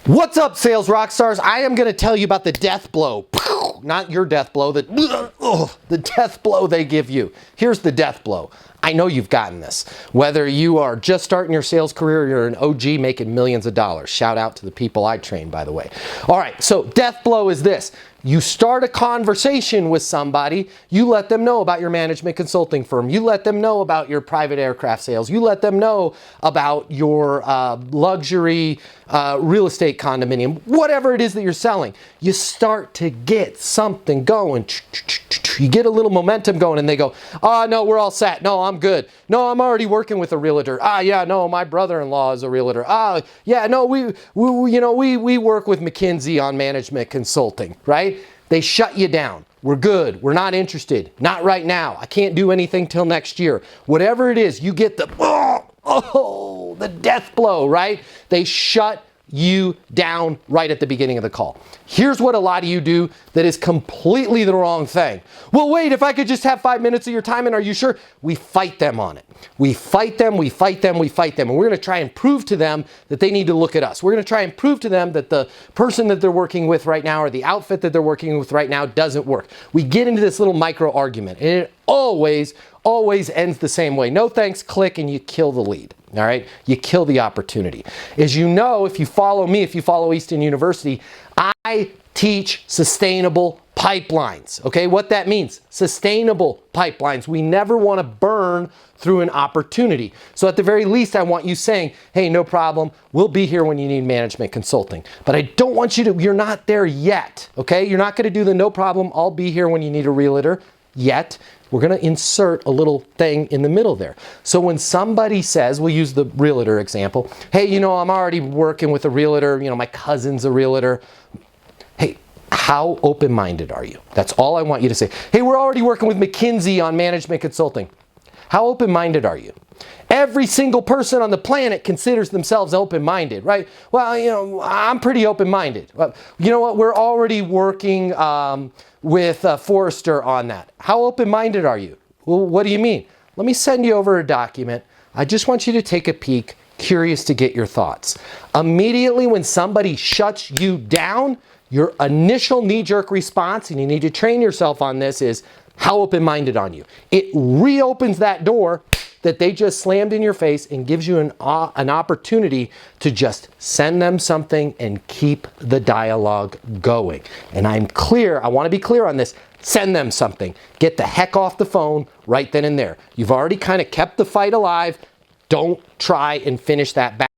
What's up, sales rock stars? I am going to tell you about the death blow. Not your death blow, the death blow they give you. Here's the death blow. I know you've gotten this. Whether you are just starting your sales career or you're an OG making millions of dollars. Shout out to the people I train, by the way. All right, so death blow is this. You start a conversation with somebody, you let them know about your management consulting firm, you let them know about your private aircraft sales, you let them know about your luxury real estate condominium, whatever it is that you're selling. You start to get something going. You get a little momentum going and they go, oh, no, we're all set. No, I'm good. No, I'm already working with a realtor. Ah, yeah, no, my brother-in-law is a realtor. Ah, yeah, no, we work with McKinsey on management consulting, right? They shut you down. We're good. We're not interested. Not right now. I can't do anything till next year. Whatever it is, you get the, the death blow, right? They shut you down right at the beginning of the call. Here's what a lot of you do that is completely the wrong thing. Well, wait, if I could just have 5 minutes of your time, and are you sure? We fight them on it. We fight them, we fight them, we fight them. And we're going to try and prove to them that they need to look at us. We're going to try and prove to them that the person that they're working with right now or the outfit that they're working with right now doesn't work. We get into this little micro argument, and it always ends the same way. No thanks, click, and you kill the lead. All right? You kill the opportunity. As you know, if you follow me, if you follow Easton University, I teach sustainable pipelines. Okay? What that means? Sustainable pipelines. We never want to burn through an opportunity. So at the very least, I want you saying, hey, no problem. We'll be here when you need management consulting. But I don't want you to, you're not there yet. Okay? You're not going to do the no problem. I'll be here when you need a realtor yet. We're going to insert a little thing in the middle there. So when somebody says, we'll use the realtor example, hey, you know, I'm already working with a realtor, you know, my cousin's a realtor. Hey, how open-minded are you? That's all I want you to say. Hey, we're already working with McKinsey on management consulting. How open-minded are you? Every single person on the planet considers themselves open-minded, right? Well, you know, I'm pretty open-minded. You know what? We're already working with Forrester on that. How open-minded are you? Well, what do you mean? Let me send you over a document. I just want you to take a peek, curious to get your thoughts. Immediately when somebody shuts you down, your initial knee-jerk response, and you need to train yourself on this, is how open-minded are you? It reopens that door that they just slammed in your face and gives you an opportunity to just send them something and keep the dialogue going. And I'm clear, I want to be clear on this, send them something. Get the heck off the phone right then and there. You've already kind of kept the fight alive. Don't try and finish that back.